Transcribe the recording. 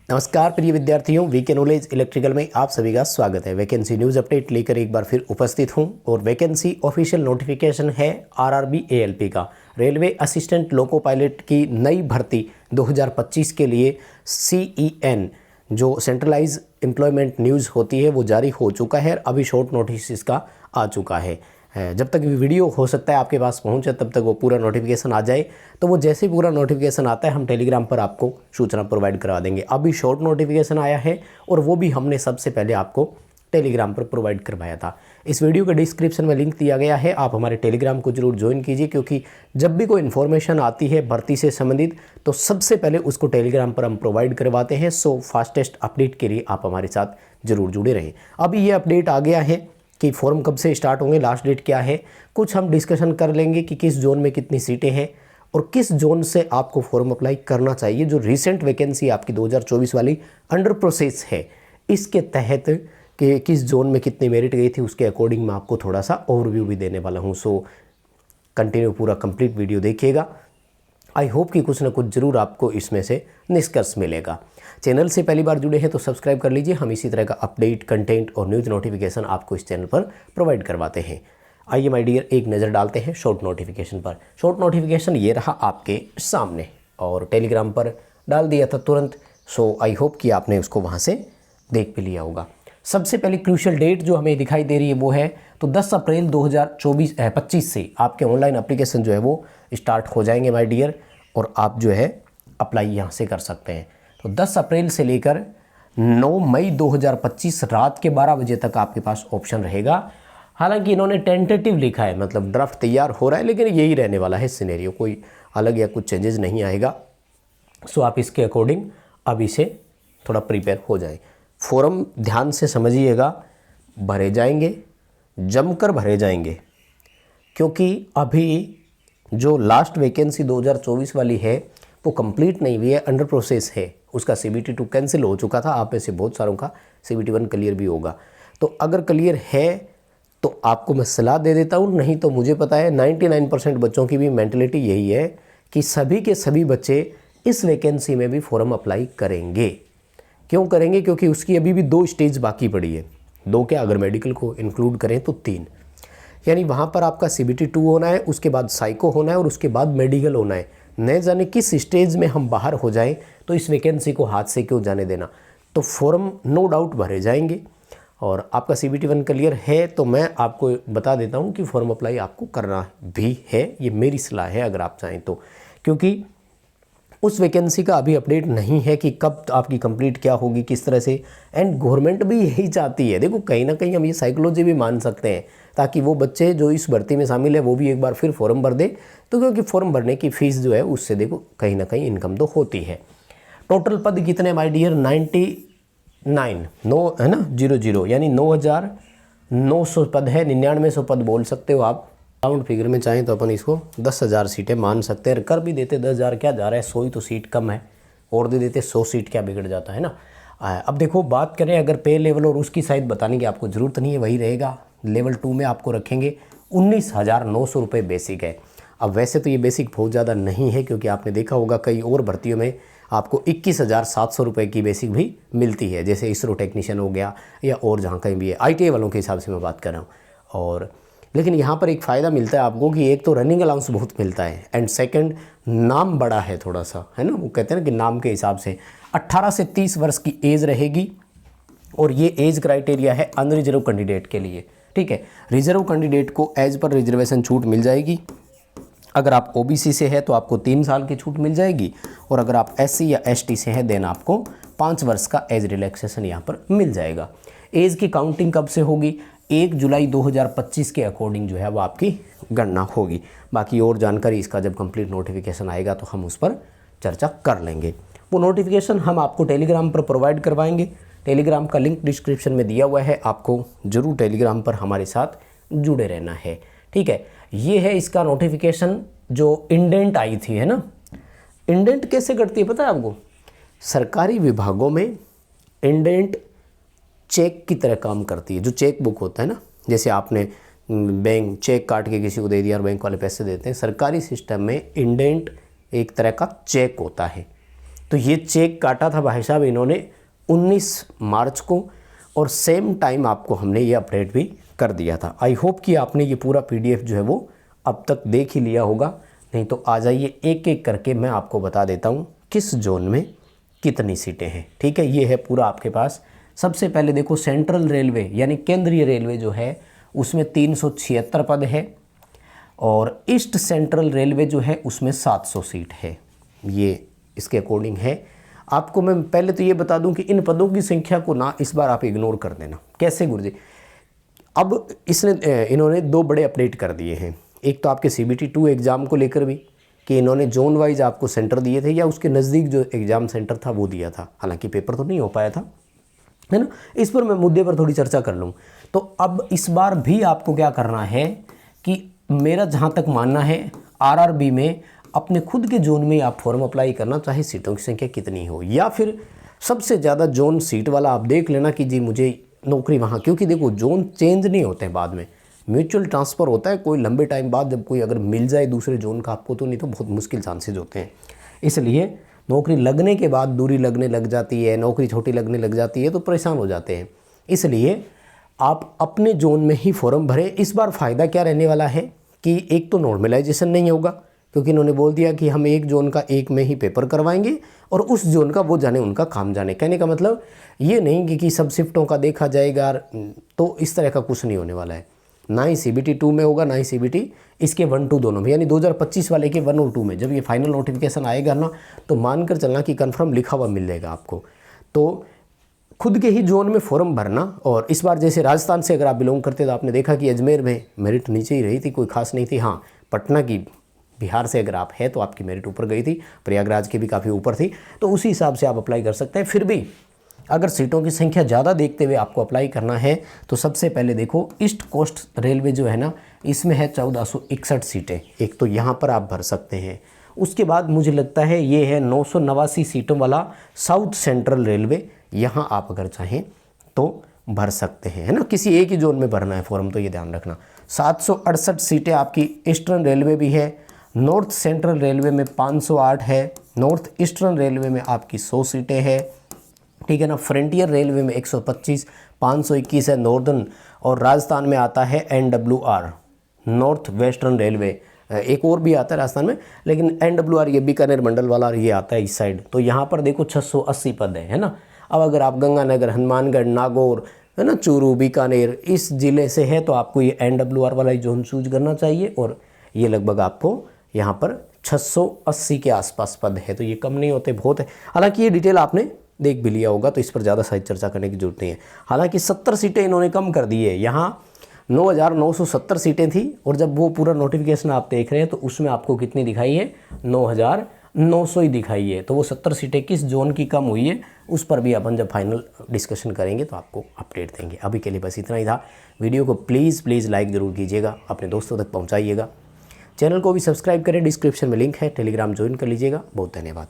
नमस्कार प्रिय विद्यार्थियों, वीके नॉलेज इलेक्ट्रिकल में आप सभी का स्वागत है। वैकेंसी न्यूज़ अपडेट लेकर एक बार फिर उपस्थित हूं और वैकेंसी ऑफिशियल नोटिफिकेशन है आरआरबी एएलपी का। रेलवे असिस्टेंट लोको पायलट की नई भर्ती 2025 के लिए CEN जो सेंट्रलाइज एम्प्लॉयमेंट न्यूज़ होती है वो जारी हो चुका है। अभी शॉर्ट नोटिस इसका आ चुका है। जब तक वीडियो हो सकता है आपके पास पहुंचे तब तक वो पूरा नोटिफिकेशन आ जाए, तो वो जैसे ही पूरा नोटिफिकेशन आता है हम टेलीग्राम पर आपको सूचना प्रोवाइड करवा देंगे। अभी शॉर्ट नोटिफिकेशन आया है और वो भी हमने सबसे पहले आपको टेलीग्राम पर प्रोवाइड करवाया था। इस वीडियो के डिस्क्रिप्शन में लिंक दिया गया है, आप हमारे टेलीग्राम को जरूर ज्वाइन कीजिए, क्योंकि जब भी कोई इन्फॉर्मेशन आती है भर्ती से संबंधित तो सबसे पहले उसको टेलीग्राम पर हम प्रोवाइड करवाते हैं। सो फास्टेस्ट अपडेट के लिए आप हमारे साथ जरूर जुड़े रहें। अभी ये अपडेट आ गया है कि फॉर्म कब से स्टार्ट होंगे, लास्ट डेट क्या है, कुछ हम डिस्कशन कर लेंगे कि किस जोन में कितनी सीटें हैं और किस जोन से आपको फॉर्म अप्लाई करना चाहिए। जो रिसेंट वैकेंसी आपकी 2024 वाली अंडर प्रोसेस है, इसके तहत कि किस जोन में कितनी मेरिट गई थी उसके अकॉर्डिंग मैं आपको थोड़ा सा ओवरव्यू भी देने वाला हूँ। सो कंटिन्यू पूरा कंप्लीट वीडियो देखिएगा। आई होप कि कुछ ना कुछ ज़रूर आपको इसमें से निष्कर्ष मिलेगा। चैनल से पहली बार जुड़े हैं तो सब्सक्राइब कर लीजिए। हम इसी तरह का अपडेट, कंटेंट और न्यूज़ नोटिफिकेशन आपको इस चैनल पर प्रोवाइड करवाते हैं। आइए माय डियर, एक नज़र डालते हैं शॉर्ट नोटिफिकेशन पर। शॉर्ट नोटिफिकेशन ये रहा आपके सामने और टेलीग्राम पर डाल दिया था तुरंत। सो आई होप कि आपने उसको वहाँ से देख भी लिया होगा। सबसे पहले क्रूशियल डेट जो हमें दिखाई दे रही है वो है तो 10 अप्रैल 2025 से आपके ऑनलाइन एप्लीकेशन जो है वो स्टार्ट हो जाएंगे माय डियर, और आप जो है अप्लाई यहाँ से कर सकते हैं। तो 10 अप्रैल से लेकर 9 मई 2025 रात के 12 बजे तक आपके पास ऑप्शन रहेगा। हालांकि इन्होंने टेंटेटिव लिखा है, मतलब ड्राफ्ट तैयार हो रहा है, लेकिन यही रहने वाला है सिनेरियो, कोई अलग या कुछ चेंजेस नहीं आएगा। सो आप इसके अकॉर्डिंग अभी से थोड़ा प्रिपेयर हो जाए। फॉर्म ध्यान से समझिएगा, भरे जाएंगे, जमकर भरे जाएंगे, क्योंकि अभी जो लास्ट वैकेंसी 2024 वाली है वो कंप्लीट नहीं हुई है, अंडर प्रोसेस है। उसका CBT 2 कैंसिल हो चुका था, आप में से बहुत सारों का CBT 1 क्लियर भी होगा। तो अगर क्लियर है तो आपको मैं सलाह दे देता हूँ, नहीं तो मुझे पता है 99% बच्चों की भी मेंटलिटी यही है कि सभी के सभी बच्चे इस वैकेंसी में भी फॉर्म अप्लाई करेंगे। क्यों करेंगे? क्योंकि उसकी अभी भी 2 स्टेज बाकी पड़ी है। 2 क्या, अगर मेडिकल को इंक्लूड करें तो 3, यानी वहाँ पर आपका CBT 2 होना है, उसके बाद साइको होना है और उसके बाद मेडिकल होना है। न जाने किस स्टेज में हम बाहर हो जाएं, तो इस वैकेंसी को हाथ से क्यों जाने देना। तो फॉर्म नो डाउट भरे जाएंगे और आपका CBT 1 क्लियर है तो मैं आपको बता देता हूँ कि फॉर्म अप्लाई आपको करना भी है। ये मेरी सलाह है अगर आप चाहें तो, क्योंकि उस वैकेंसी का अभी अपडेट नहीं है कि कब आपकी कंप्लीट क्या होगी, किस तरह से। एंड गवर्नमेंट भी यही चाहती है। देखो, कहीं ना कहीं हम ये साइकोलॉजी भी मान सकते हैं, ताकि वो बच्चे जो इस भर्ती में शामिल है वो भी एक बार फिर फॉर्म भर दे। तो क्योंकि फॉर्म भरने की फ़ीस जो है उससे देखो कहीं ना कहीं इनकम तो होती है। टोटल पद कितने माय डियर? 99 9 है ना, 00, यानी 9900 पद है। 9900 पद बोल सकते हो आप। राउंड फिगर में चाहें तो अपन इसको 10,000 सीटें मान सकते हैं। कर भी देते 10,000, क्या जा रहा है, 100 ही तो सीट कम है, और दे देते 100 सीट, क्या बिगड़ जाता है ना। अब देखो, बात करें अगर पे लेवल और उसकी साइड बताने की आपको ज़रूरत नहीं है, वही रहेगा। लेवल 2 में आपको रखेंगे 19,900 रुपये बेसिक है। अब वैसे तो ये बेसिक बहुत ज़्यादा नहीं है, क्योंकि आपने देखा होगा कई और भर्तियों में आपको 21,700 रुपये की बेसिक भी मिलती है, जैसे इसरो टेक्नीशियन हो गया या और जहाँ कहीं भी है। ITI वालों के हिसाब से मैं बात कर रहा हूँ। और लेकिन यहाँ पर एक फ़ायदा मिलता है आपको कि एक तो रनिंग अलाउंस बहुत मिलता है, एंड सेकंड नाम बड़ा है थोड़ा सा, है ना। वो कहते हैं ना कि नाम के हिसाब से 18 से 30 वर्ष की एज रहेगी, और ये एज क्राइटेरिया है अनरिजर्व कैंडिडेट के लिए, ठीक है। रिजर्व कैंडिडेट को एज पर रिजर्वेशन छूट मिल जाएगी। अगर आप OBC से है तो आपको 3 साल की छूट मिल जाएगी, और अगर आप SC या ST से है देन आपको 5 वर्ष का एज रिलैक्सेशन यहाँ पर मिल जाएगा। एज की काउंटिंग कब से होगी? 1 जुलाई 2025 के अकॉर्डिंग जो है वो आपकी गणना होगी। बाकी और जानकारी इसका जब कंप्लीट नोटिफिकेशन आएगा तो हम उस पर चर्चा कर लेंगे। वो नोटिफिकेशन हम आपको टेलीग्राम पर प्रोवाइड करवाएंगे। टेलीग्राम का लिंक डिस्क्रिप्शन में दिया हुआ है, आपको ज़रूर टेलीग्राम पर हमारे साथ जुड़े रहना है, ठीक है। ये है इसका नोटिफिकेशन जो इंडेंट आई थी, है ना। इंडेंट कैसे करती है पता है आपको? सरकारी विभागों में इंडेंट चेक की तरह काम करती है। जो चेक बुक होता है ना, जैसे आपने बैंक चेक काट के किसी को दे दिया और बैंक वाले पैसे देते हैं, सरकारी सिस्टम में इंडेंट एक तरह का चेक होता है। तो ये चेक काटा था भाई साहब इन्होंने 19 मार्च को, और सेम टाइम आपको हमने ये अपडेट भी कर दिया था। आई होप कि आपने ये पूरा PDF जो है वो अब तक देख ही लिया होगा, नहीं तो आ जाइए एक एक करके मैं आपको बता देता हूँ किस जोन में कितनी सीटें हैं। ठीक है, ये है पूरा आपके पास। सबसे पहले देखो सेंट्रल रेलवे यानी केंद्रीय रेलवे जो है उसमें 376 पद है, और ईस्ट सेंट्रल रेलवे जो है उसमें 700 सीट है। ये इसके अकॉर्डिंग है। आपको मैं पहले तो ये बता दूं कि इन पदों की संख्या को ना इस बार आप इग्नोर कर देना। कैसे गुरुजी? अब इन्होंने 2 बड़े अपडेट कर दिए हैं। एक तो आपके CBT 2 एग्ज़ाम को लेकर भी कि इन्होंने जोन वाइज आपको सेंटर दिए थे, या उसके नज़दीक जो एग्ज़ाम सेंटर था वो दिया था, हालांकि पेपर तो नहीं हो पाया था, है ना। इस पर मैं मुद्दे पर थोड़ी चर्चा कर लूँ। तो अब इस बार भी आपको क्या करना है कि मेरा जहाँ तक मानना है RRB में अपने खुद के जोन में आप फॉर्म अप्लाई करना, चाहे सीटों की संख्या कितनी हो, या फिर सबसे ज़्यादा जोन सीट वाला आप देख लेना कि जी मुझे नौकरी वहाँ, क्योंकि देखो जोन चेंज नहीं होते हैं बाद में, म्यूचुअल ट्रांसफ़र होता है कोई लंबे टाइम बाद, जब कोई अगर मिल जाए दूसरे जोन का आपको, तो नहीं तो बहुत मुश्किल चांसेज होते हैं। इसलिए नौकरी लगने के बाद दूरी लगने लग जाती है, नौकरी छोटी लगने लग जाती है, तो परेशान हो जाते हैं। इसलिए आप अपने जोन में ही फॉर्म भरें। इस बार फ़ायदा क्या रहने वाला है कि एक तो नॉर्मलाइजेशन नहीं होगा, क्योंकि इन्होंने बोल दिया कि हम एक जोन का एक में ही पेपर करवाएंगे और उस जोन का वो जाने उनका काम जाने। कहने का मतलब ये नहीं कि सब शिफ्टों का देखा जाएगा, तो इस तरह का कुछ नहीं होने वाला है। ना ही CBT 2 में होगा, ना ही CBT इसके 1, 2 दोनों में, यानी 2025 वाले के 1 और 2 में जब ये फाइनल नोटिफिकेशन आएगा ना, तो मानकर चलना कि कंफर्म लिखा हुआ मिल जाएगा आपको। तो खुद के ही जोन में फॉर्म भरना। और इस बार जैसे राजस्थान से अगर आप बिलोंग करते तो आपने देखा कि अजमेर में मेरिट नीचे ही रही थी, कोई खास नहीं थी। हाँ, पटना की, बिहार से अगर आप है तो आपकी मेरिट ऊपर गई थी, प्रयागराज की भी काफ़ी ऊपर थी, तो उसी हिसाब से आप अप्लाई कर सकते हैं। फिर भी अगर सीटों की संख्या ज़्यादा देखते हुए आपको अप्लाई करना है तो सबसे पहले देखो ईस्ट कोस्ट रेलवे जो है ना, इसमें है 1461 सीटें, एक तो यहाँ पर आप भर सकते हैं। उसके बाद मुझे लगता है ये है 989 सीटों वाला साउथ सेंट्रल रेलवे, यहाँ आप अगर चाहें तो भर सकते हैं, है ना। किसी एक ही जोन में भरना है फॉर्म, तो ये ध्यान रखना। 768 सीटें आपकी ईस्टर्न रेलवे भी है, नॉर्थ सेंट्रल रेलवे में 508 है, नॉर्थ ईस्टर्न रेलवे में आपकी 100 सीटें हैं, ठीक है ना। फ्रंटियर रेलवे में 125, 521 है नॉर्दर्न, और राजस्थान में आता है NWR, नॉर्थ वेस्टर्न रेलवे। एक और भी आता है राजस्थान में, लेकिन NWR ये बीकानेर मंडल वाला ये आता है इस साइड। तो यहाँ पर देखो 680 पद है ना। अब अगर आप गंगानगर, हनुमानगढ़, नागौर, है ना, चूरू, बीकानेर इस ज़िले से है तो आपको ये NWR वाला ही जोन चूज करना चाहिए, और ये लगभग आपको यहाँ पर 680 के आसपास पद है, तो ये कम नहीं होते, बहुत है। हालांकि ये डिटेल आपने देख भी लिया होगा, तो इस पर ज़्यादा शायद चर्चा करने की जरूरत नहीं है। हालांकि 70 सीटें इन्होंने कम कर दी है। यहाँ 9,970 सीटें थी, और जब वो पूरा नोटिफिकेशन आप देख रहे हैं तो उसमें आपको कितनी दिखाई है? 9,900 ही दिखाई है। तो वो 70 सीटें किस जोन की कम हुई है उस पर भी अपन जब फाइनल डिस्कशन करेंगे तो आपको अपडेट देंगे। अभी के लिए बस इतना ही था। वीडियो को प्लीज़ लाइक ज़रूर कीजिएगा, अपने दोस्तों तक पहुँचाइएगा। चैनल को भी सब्सक्राइब करें, डिस्क्रिप्शन में लिंक है, टेलीग्राम ज्वाइन कर लीजिएगा। बहुत धन्यवाद।